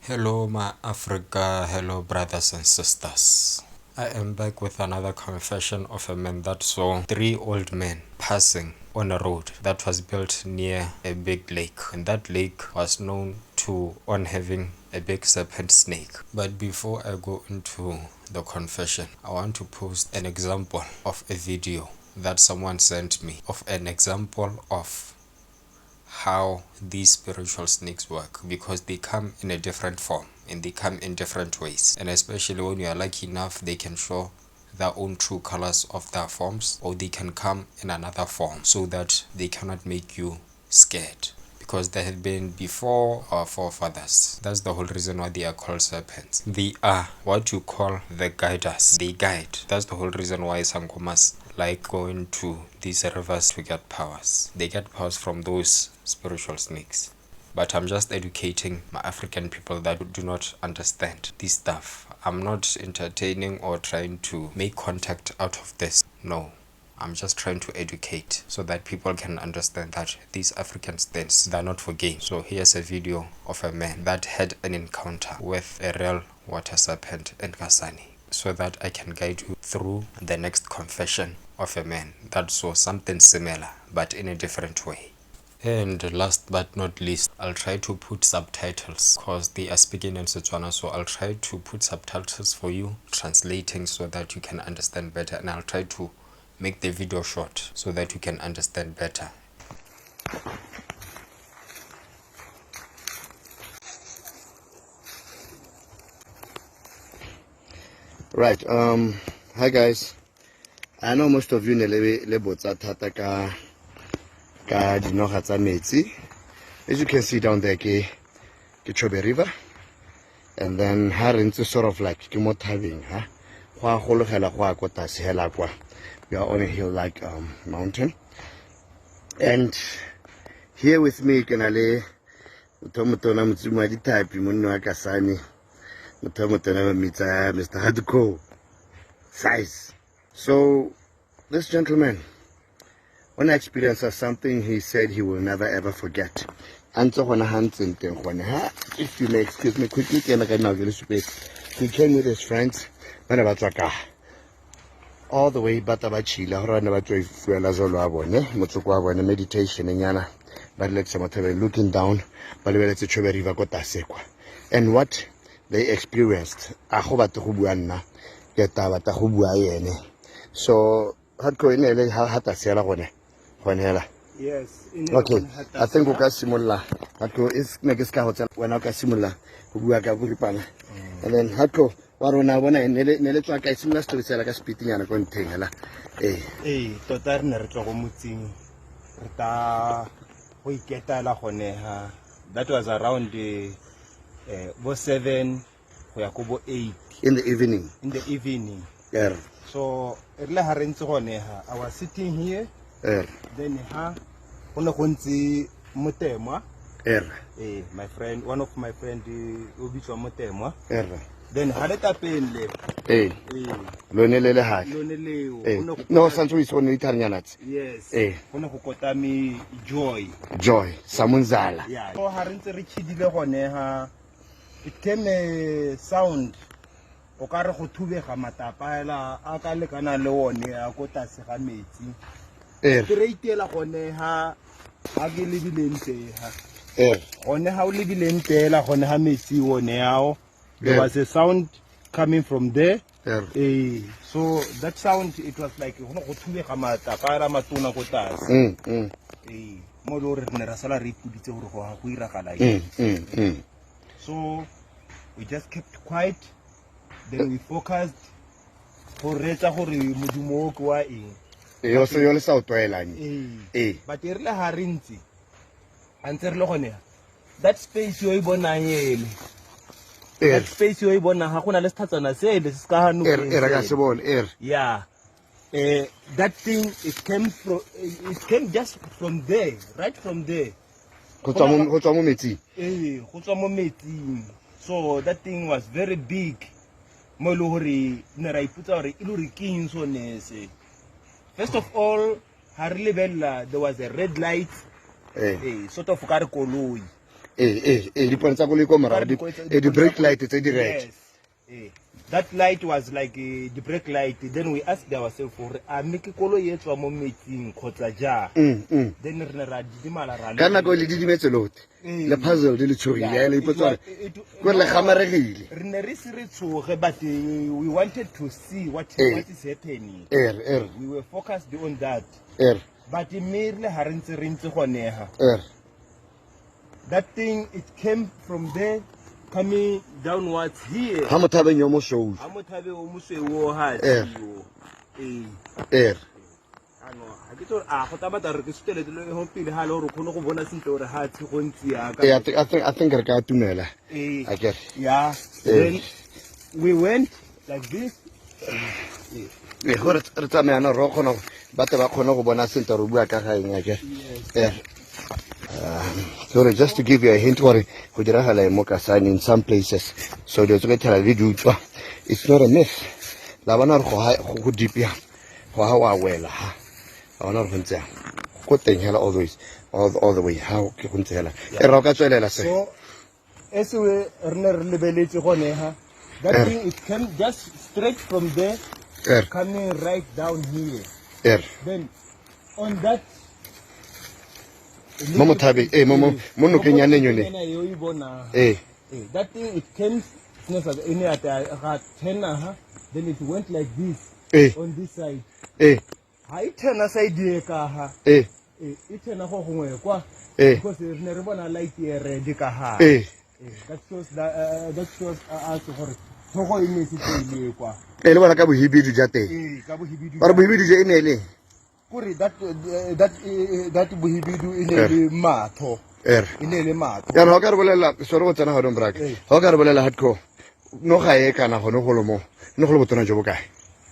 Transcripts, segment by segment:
Hello my Africa, hello brothers and sisters. I am back with another confession of a man that saw 3 old men passing on a road that was built near a big lake, and that lake was known on having a big serpent snake. But before I go into the confession, I want to post an example of a video that someone sent me of an example of how these spiritual snakes work, because they come in a different form and they come in different ways, and especially when you are lucky enough, they can show their own true colors of their forms, or they can come in another form so that they cannot make you scared, because they have been before our forefathers. That's the whole reason why they are called serpents. They are what you call the guiders. They guide. That's the whole reason why sangomas like going to these rivers to get powers. They get powers from those spiritual snakes. But I'm just educating my African people that do not understand this stuff. I'm not entertaining or trying to make contact out of this. No. I'm just trying to educate so that people can understand that these African states, they're not for games. So here's a video of a man that had an encounter with a real water serpent in Kasane, so that I can guide you through the next confession of a man that saw something similar but in a different way. And last but not least, I'll try to put subtitles because they are speaking in Setswana, so I'll try to put subtitles for you, translating so that you can understand better, and I'll try to make the video short so that you can understand better. Right, hi guys. I know most of you le botsa thata ka dinoga tsa metsi. As you can see down there ke Chobe River, and then ha re ntse sort of like ke mo thabeng ha gwa gologela gwa ko tase hela kwa. We are on a hill like mountain, and here with me kenale motho mutsuma di type monna wa Kasane, motho mitsa Mr. Hardcore size. So this gentleman, when I experienced something he said he will never ever forget. If you may excuse me quickly, he came with his friends all the way Batabachila, meditation, looking down, and what they experienced. So, yes. Okay. I think we can simula. Hatko is negeska hotel when I can simula. And then Hatko, Warona, when I nearly track a similar story, like a spitting and a container. Totar Nertomuting Rta Huiketa La Honeha. That was around the 7 Yakubo 8 in the evening. Yeah. So I was sitting here. Then Mutemwa. My friend, one of my friends, Ubichwa Mutemwa. Then Hadeta Penle. No, Sancho is on Italian. Yes. Honokotami Joy. Samunzala. Yeah. So Harinte Richidile Honeha. It came a sound. Okare go thubega matapala a ka lekana le one a go tase ga metsi straight la gone ha a ke lebileng te ha gone ha o lebileng te la gone ha metsi one yao. There was a sound coming from there. So that sound, it was like go thubega matapala matona go tase mo lo re ne ra sala re puditse gore go ha go iragala eng. So we just kept quiet. Then we focused for reta gore modumo o kwa eng. So yo le sa utwelane. But e rile ha rintsi. Antse re le gone. That space yo ibona yele. That space yo ibona ha gona le sethatsana se le se ka hanu. Yeah. That thing it came just from there, right from there. Go tswa mo metsing. Go tswa mo metsing. So that thing was very big. First of all, there was a red light, sort of car koloi. di pontsha go le ko mara di brake light tse di red. Yes. That light was like the brake light. Then we asked ourselves for a make kolo ye tswa mo metsing khotsa ja. Then re ra didimala ra le. Kana go le didimetse lot. Le puzzle di le tshogile le ipotsa go le gamaregile. Re ne re se re tshoge but we wanted to see what is happening. We were focused on that. But immediately ha re ntse re ntse go neha. That thing, it came from there, coming downwards here. Ha mothabeng yo mo show. Ha mothabe o mo sweo ha tio. Ano, ha ke tlo a go tabata re ke sutele le ho pele ha le hore khone go bona sentle hore ha tsi go ntsi ya ka. I think re ka tumela. I get. Yeah. Then we went like this. Go re tsamaya na ro khona batho ba khona go bona sentle re bua ka ga eng ke. So just to give you a hint, what we did have like Kasane in some places. So there's a tell video. It's not a myth. La bana go deep ya. Go how well ha. I not go ntse. Go teng hela all the way. How ke go ntse hela. E ra ka tswelela se. So as we re lebeletse go neha. That thing it came just straight from there. Coming right down here. Then on that Momo tabi, mono kenyane nyone. That thing it came in at then it went like this on this side. I turn aside the car. It turn a home because there's never a light here ready car. That shows us for Togo in the qua. Elwa ka bohibidu jate. Ba bohibidu je inele. Kuri that buhibidu inele matho. Inele matho. Ya no ka re bolela soro go tsena ga don braka. Ga ka re bolela hardcore. No ga e kana go no go lomo. No go botona jo bokae.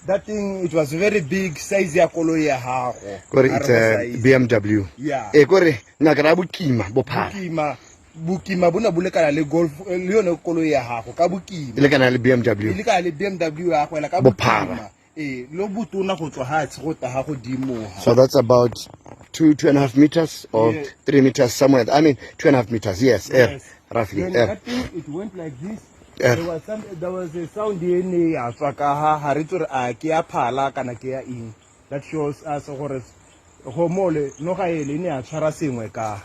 That thing it was very big size ya koloi ya hago. Kore it's a BMW. Yeah. Kore na ka ra bokima bophara. Bukima bona bulekana le golf le yone koloi ya hago ka bukima. Ile kana le BMW. Ile ka le BMW ya go la ka bukima. Lo butona go tswa ha tse go ta ha go dimo. So that's about 2.5 meters or 3 meters somewhere. I mean 2.5 meters. Yes. Roughly. That thing, it went like this. There was a sound in ya tswaka ha re tsore a ke ya phala kana ke ya ing. That shows us gore go mole no ga ele ne a tshwara sengwe ka.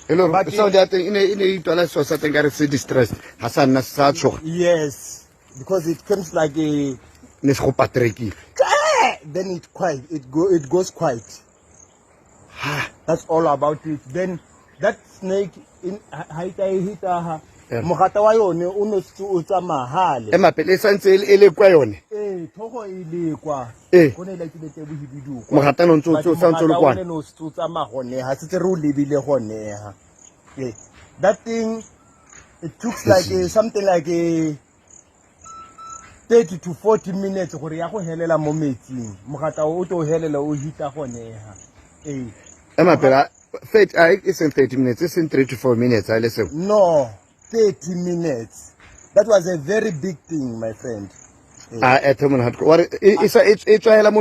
Hello, so that in a toilet so something got to distressed. Hassan Nasacho. Yes, because it comes like a then it goes quiet. That's all about it. Then that snake in hita mogata wa yone o no o tsamahale. E mapele santse ele kwa yone. Thogo ile kwa. Go ne la ke betse bohibidu kwa. Mogata no ntse santse le kwa. No se tsamagone ha se re o lebile gone ha. That thing it took like something like 30 to 40 minutes gore ya go helela mo metsing. Mogata o to helela o hita gone ha. E mapela 30 isn't 30 minutes, it's in 3 to 4 minutes. I listen. No. 30 minutes. That was a very big thing, my friend. It's a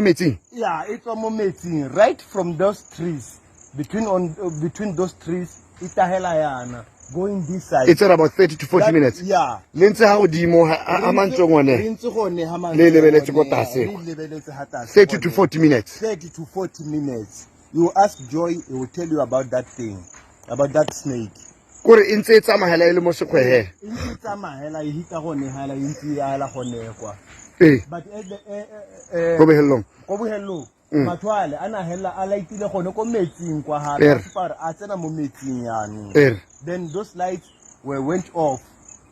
meeting. Yeah, it's a meeting. Right from those trees, between those trees, it's a helayana going this side. It's about 30 to 40 minutes. Yeah. Lense how dimo amantongone. 30 to 40 minutes. 30 to 40 minutes. You ask Joy, he will tell you about that thing, about that snake. Kore intse e tsamahela ile mo sekgwehe. Intse tsamahela e hita go nehala intse ya la go nekwa. But go behellong mathwale ana hela a lightile gone ko metsing kwa ha ba a tsena mo metsing yana. Then those lights went off,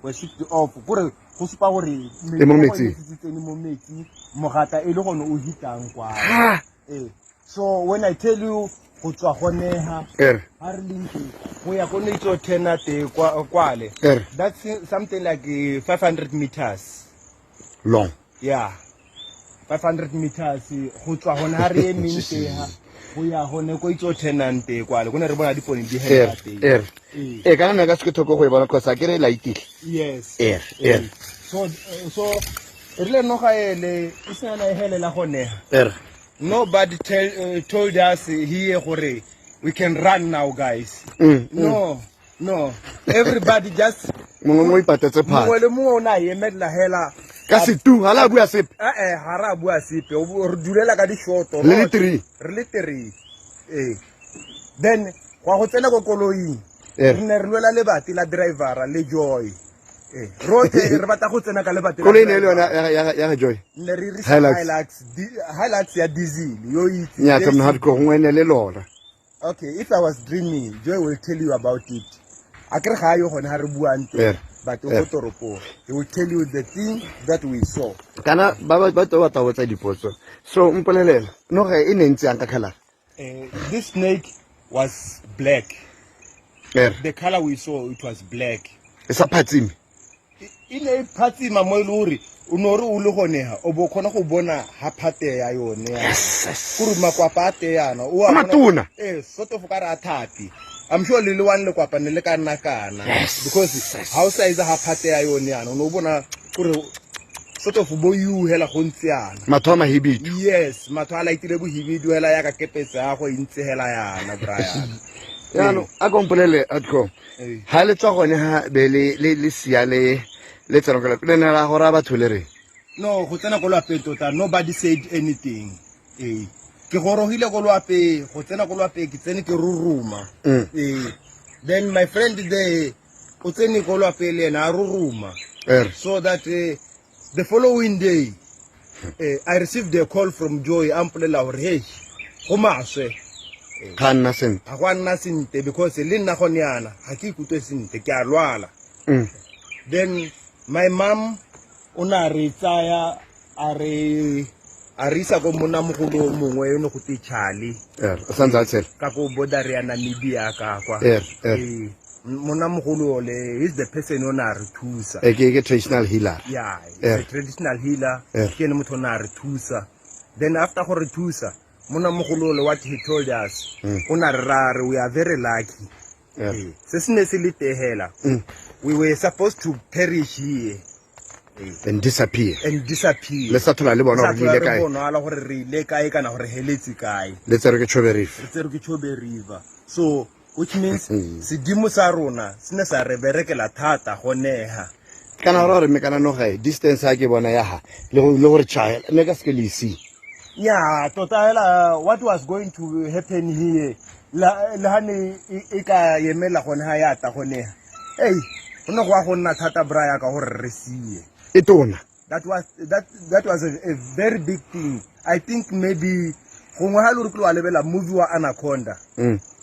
were switched off. Gore go supa gore mo metsi mogata e le gone o hitang kwa. So when I tell you go tswa go neha ha re linki go ya go ne tso tena te kwale. That's something like 500 meters long. Yeah, 500 meters go tswa gone ha re emente ha go ya gone go itso tenante kwale go ne re bona dipone di hela te. Kana ka se thoko go e bona cause ke re laitile. Yes. So re no ga ele isana e helela go neha. Nobody told us here gore we can run now, guys. No, No, everybody just Mongwe ipatetse mongwe phat. le mongwe o na emetla hela Ka setu hala bua sepe. ha ra bua sepe re dulela ka dishoto Le le 3. re le 3 then go tsena go koloing Eh. re ne re lwela le bati la driver le Joy rote re batla go tsena ka le bati Koloi ne le yona ya Joy. ne re re Hilux. Hilux ya diesel yo itse Nya tsa hardcore ngwe ne le lona. okay if I was dreaming Joy will tell you about it akere ga yo gone ha re buang Yeah. but go toropong he will tell you the thing that we saw Kana ba to ba tsa dipotso. So mpolelela no ga e ne ntse yang ka khala. this snake was black Yeah. the color we saw it was black E sa phatsime. ile phatsima mo ile hore o no re o le goneha o bo khona go bona ha phate ya yone ya kuru makwapa ate yana o a Matuna. sort of ka ra thathi I'm sure le one le kwapa ne le ka nna kana because how size ha phate ya yone yana no bona kore sort of bo you hela go ntse yana Matho ma hibidi. yes matho a laitile bo hibidu hela ya ka kepetsa ya go intse hela yana Brian Ya no a kompolele atko. Ha le tswa gone ha be le sia le tsena ka le nna la gora batho le re. no go tsena go lwape tota nobody said anything ke gorogile go lwape go tsena go lwape ke tsene ke ruruma then my friend there o tsene go lwape le na ruruma so that the following day I received a call from Joy ampolela hore hey go maswe Kanna sent. a go nna sente because le nna gone yana ga ke ikutwe sente ke a lwala then my mom ona re tsaya a re isa go mona mogolo mongwe yo no go te Charlie Sanza tsela. ka go boda re ana media ka kwa mona mogolo le is the person ona re thusa ke traditional healer. yeah the traditional healer ke ne motho ona re thusa then after go re thusa mona mogolo le what he told us ona re we are very lucky se sene se le tehela we were supposed to perish here and disappear. Le sa thola le bona re ile kae. bona ala gore re ile kae kana gore heletse kae. Le tsere ke Chobe River. Le tsere ke Chobe River. So which means sedimo sa rona sene sa re berekela thata go neha. Kana re me kana no gae distance ha ke bona ya ha le gore child le ka se le isi. Yeah, tota what was going to happen here la hane e ka yemela gone ha ya ta go neha. Hey, go go nna thata braya ka gore re sie. That was a very big thing. I think maybe movie wa Anaconda.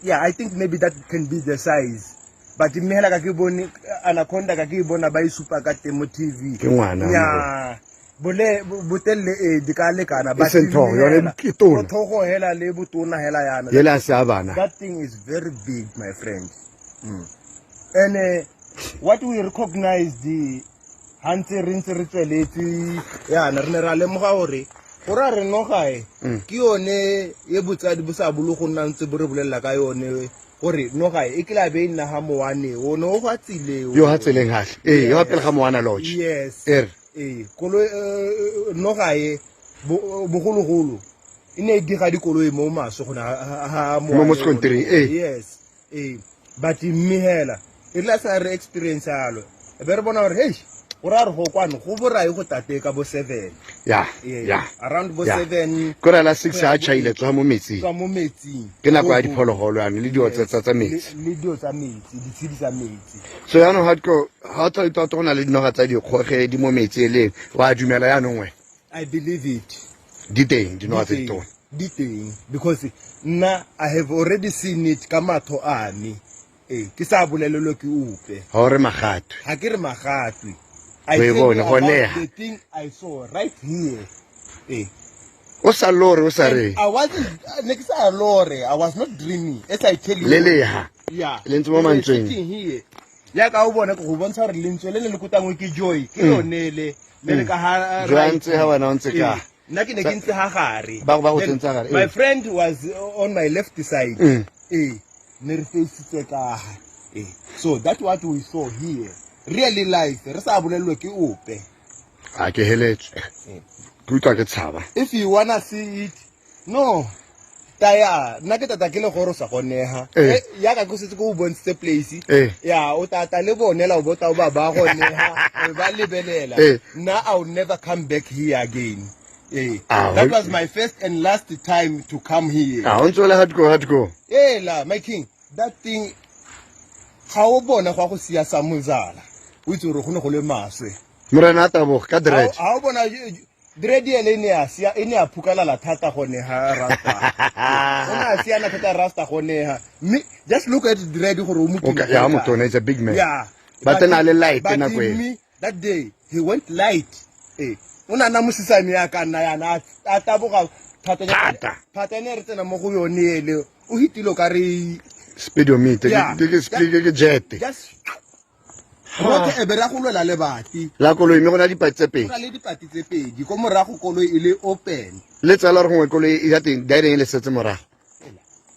Yeah, I think maybe that can be the size. But mehela ka ke bone Anaconda ka ke bona ba isupa ka temo TV. Yeah. Botelle di ka lekana ba thogo hela le botona hela yana. Yela sa bana. That thing is very big, my friend. And what we recognize the hantse re tsweletse yana re ne ra lemoga gore gora re no gae ke yone ye botsadi bo sa bolo go nna ntse bo re bolela ka yone gore no gae e kila be nna ha moane o no go tsile yo ha tseleng hahle yo ha pele ga moana lodge yes kolo no gae bogologolo ine di ga dikoloi mo maso gona ha mo skontri yes but mihela e la sa re experience alo e be re bona gore hey ora re go kwano go borai go tateka bo 7 around bo 7 kora la 6 ha chaile tswa mo metsing ke nako ya diphologolo yana le dio tsa metsi di tshedi tsa metsi so yana ha tsa tona le dinoga tsa dikgoge di mo metsi le wa dumela yana ngwe I believe it di teng dinoga tsa ditona di teng because nna I have already seen it ka matho a me ke sa bolelelo ke upe ha re magatwe ha ke re magatwe I the thing I saw right here. O sa lore o sa re. I wasn't next lore. I was not dreaming. As I tell you. Yeah. Le ntse mo mantsweng. Here. Ya ka o bona go bontsha re lentswe le le kutangwe ke Joy. Ke yone le ka ha rantse ha wana ntse ka. Nna ke ne ke ntse ha gare. Ba go tsentsa gare. My friend was on my left side. Ne re face ka. So that's what we saw here. Really life re sa bolelwe ke ope a ke heletse ke utwa ke tshaba if you wanna see it no taya nna ke tata ke le gore sa goneha yaka go setse go bontse place ya o tata le bonela o bota o ba goneha ba lebelela now I will never come back here again. That was my first and last time to come here. Hardcore. La my king, that thing ga o bona go go sia sa mozala o itse re gone go le maswe morena tabo ka dread ha o bona dread ele ne a sia ene a phukala la thata gone ha rasta ona sia na thata rasta gone ha just look at dread gore o motho ya motho is a big man yeah but na le light na me that day he went light una na musisane ya kana yana a taboga thata ne re tsena mo go yone ele o hitilo ka re speedometer ke jet just roke e bera go lwela le bati la koloi me gona dipati tse pedi ga le dipati tse pedi go morago koloi ile open le tsala re gongwe koloi e ya teng da ile setse morago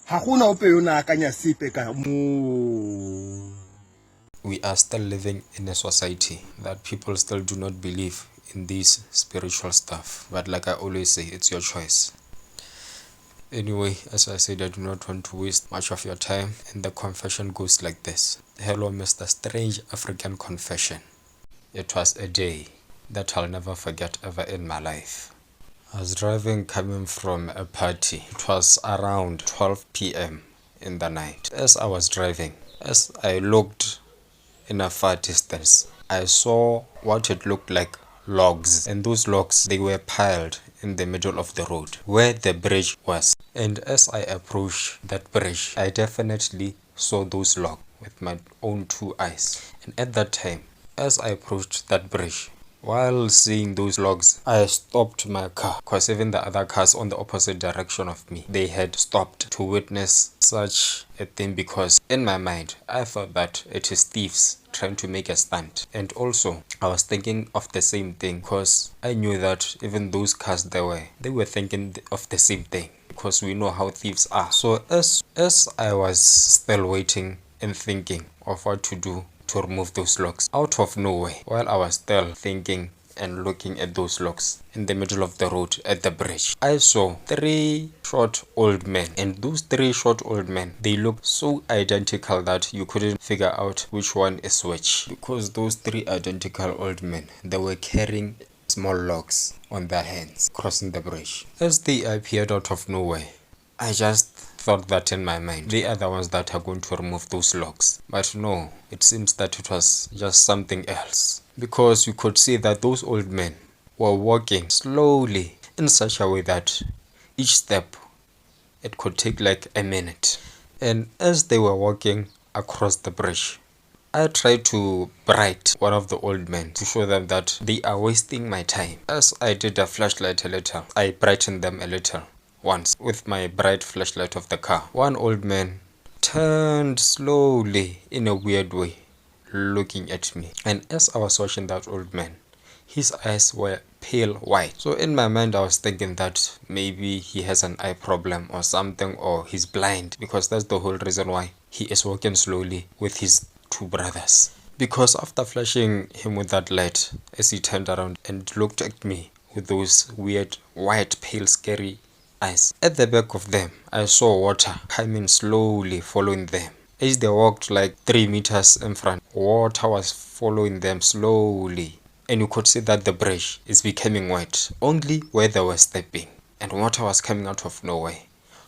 ha gona ope yo na akanya sipe ka mo. We are still living in a society that people still do not believe in this spiritual stuff, but like I always say, it's your choice. Anyway, as I said, I do not want to waste much of your time, and the confession goes like this. Hello, Mr. Strange African Confession. It was a day that I'll never forget ever in my life. I was driving coming from a party. It was around 12 p.m. in the night. As I was driving, as I looked in a far distance, I saw what it looked like logs, and those logs, they were piled in the middle of the road where the bridge was. And as I approached that bridge, I definitely saw those logs with my own two eyes. And at that time, as I approached that bridge, while seeing those logs, I stopped my car, because even the other cars on the opposite direction of me, they had stopped to witness such a thing, because in my mind I thought that it is thieves trying to make a stunt. And also I was thinking of the same thing, because I knew that even those cars they were thinking of the same thing, because we know how thieves are. So as I was still waiting and thinking of what to do to remove those logs, out of nowhere, while I was still thinking and looking at those logs in the middle of the road at the bridge, I saw 3 short old men. And those 3 short old men, they looked so identical that you couldn't figure out which one is which, because those 3 identical old men, they were carrying small logs on their hands crossing the bridge. As they appeared out of nowhere, I just thought that in my mind they are the ones that are going to remove those logs. But no, it seems that it was just something else, because you could see that those old men were walking slowly in such a way that each step, it could take like a minute. And as they were walking across the bridge, I tried to bright one of the old men to show them that they are wasting my time. As I did a flashlight a little, I brightened them a little once with my bright flashlight of the car. One old man turned slowly in a weird way, looking at me. And as I was watching that old man, his eyes were pale white. So in my mind I was thinking that maybe he has an eye problem or something, or he's blind, because that's the whole reason why he is walking slowly with his 2 brothers. Because after flashing him with that light, as he turned around and looked at me with those weird white pale scary eyes, at the back of them I saw water coming slowly following them. As they walked like 3 meters in front, water was following them slowly, and you could see that the bridge is becoming wet only where they were stepping, and water was coming out of nowhere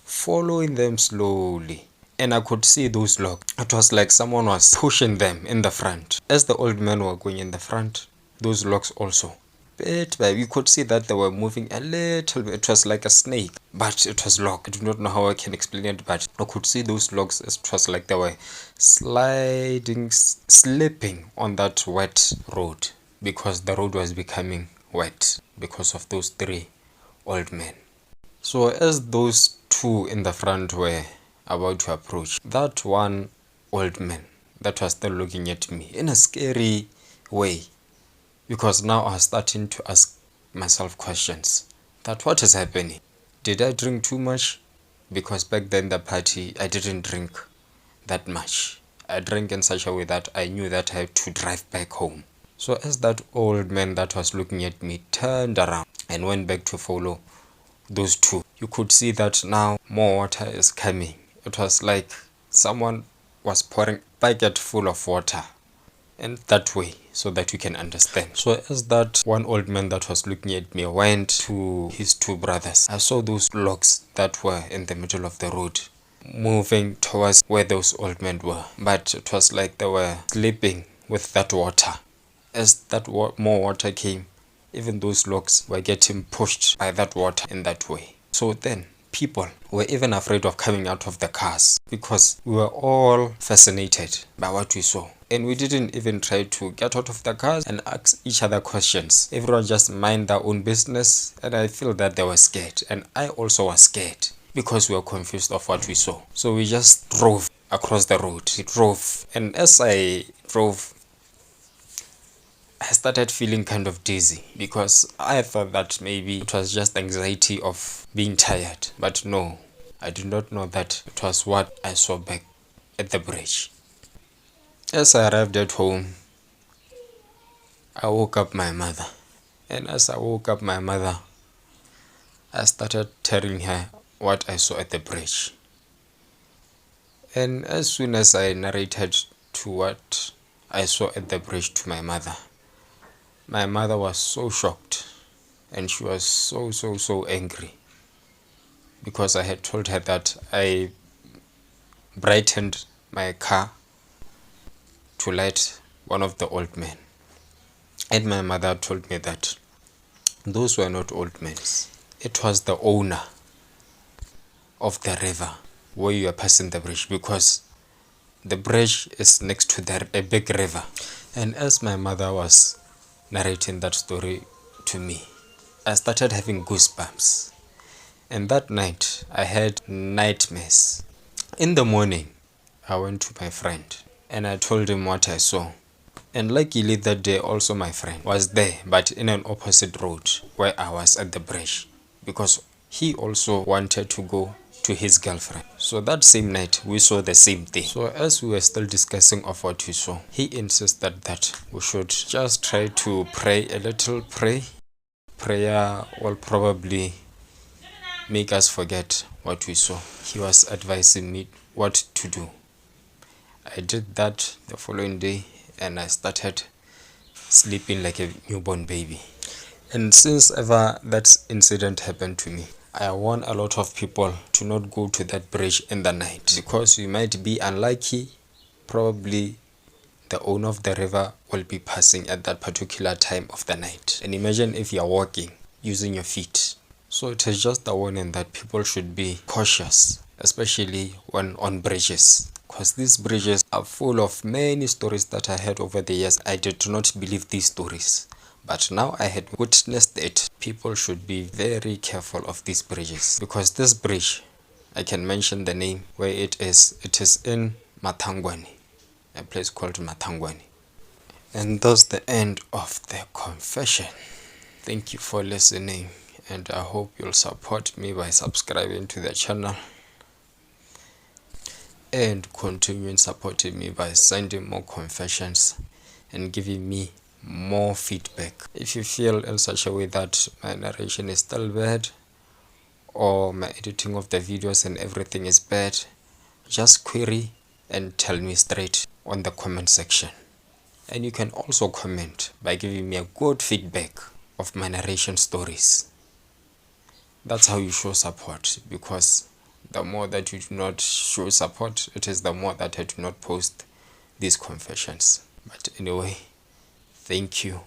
following them slowly. And I could see those logs. It was like someone was pushing them in the front. As the old men were going in the front, those logs also, bit by bit, you could see that they were moving a little bit. It was like a snake, but it was locked. I do not know how I can explain it, but I could see those logs. It was like they were sliding, slipping on that wet road, because the road was becoming wet because of those 3 old men. So as those 2 in the front were about to approach, that one old man that was still looking at me in a scary way, because now I was starting to ask myself questions that what is happening. Did I drink too much? Because back then the party, I didn't drink that much. I drank in such a way that I knew that I had to drive back home. So as that old man that was looking at me turned around and went back to follow those 2, you could see that now more water is coming. It was like someone was pouring a bucket full of water, and that way, so that you can understand. So as that one old man that was looking at me went to his two brothers, I saw those logs that were in the middle of the road moving towards where those old men were, but it was like they were sleeping with that water. As that more water came, even those logs were getting pushed by that water in that way. So then people were even afraid of coming out of the cars because we were all fascinated by what we saw. And we didn't even try to get out of the cars and ask each other questions. Everyone just mind their own business, and I feel that they were scared. And I also was scared because we were confused of what we saw. So we just drove across the road. We drove, and as I drove, I started feeling kind of dizzy because I thought that maybe it was just anxiety of being tired. But no, I did not know that it was what I saw back at the bridge. As I arrived at home, I woke up my mother. And as I woke up my mother, I started telling her what I saw at the bridge. And as soon as I narrated to what I saw at the bridge to my mother was so shocked, and she was so angry because I had told her that I brightened my car to light one of the old men. And my mother told me that those were not old men. It was the owner of the river where you are passing the bridge, because the bridge is next to a big river. And as my mother was narrating that story to me, I started having goosebumps. And that night I had nightmares. In the morning, I went to my friend and I told him what I saw. And luckily that day also my friend was there, but in an opposite road where I was at the bridge, because he also wanted to go to his girlfriend. So that same night we saw the same thing. So as we were still discussing of what we saw, he insisted that we should just try to pray a little. Prayer will probably make us forget what we saw. He was advising me what to do. I did that the following day and I started sleeping like a newborn baby. And since ever that incident happened to me, I warn a lot of people to not go to that bridge in the night, because you might be unlucky. Probably the owner of the river will be passing at that particular time of the night. And imagine if you are walking using your feet. So it is just a warning that people should be cautious, especially when on bridges, because these bridges are full of many stories that I heard over the years. I did not believe these stories, but now I had witnessed it. People should be very careful of these bridges, because this bridge, I can mention the name where it is. It is in Matangwane, a place called Matangwane. And that's the end of the confession. Thank you for listening, and I hope you'll support me by subscribing to the channel and continuing supporting me by sending more confessions and giving me more feedback. If you feel in such a way that my narration is still bad, or my editing of the videos and everything is bad, just query and tell me straight on the comment section. And you can also comment by giving me a good feedback of my narration stories. That's how you show support, because the more that you do not show support, it is the more that I do not post these confessions. But anyway, thank you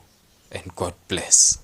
and God bless.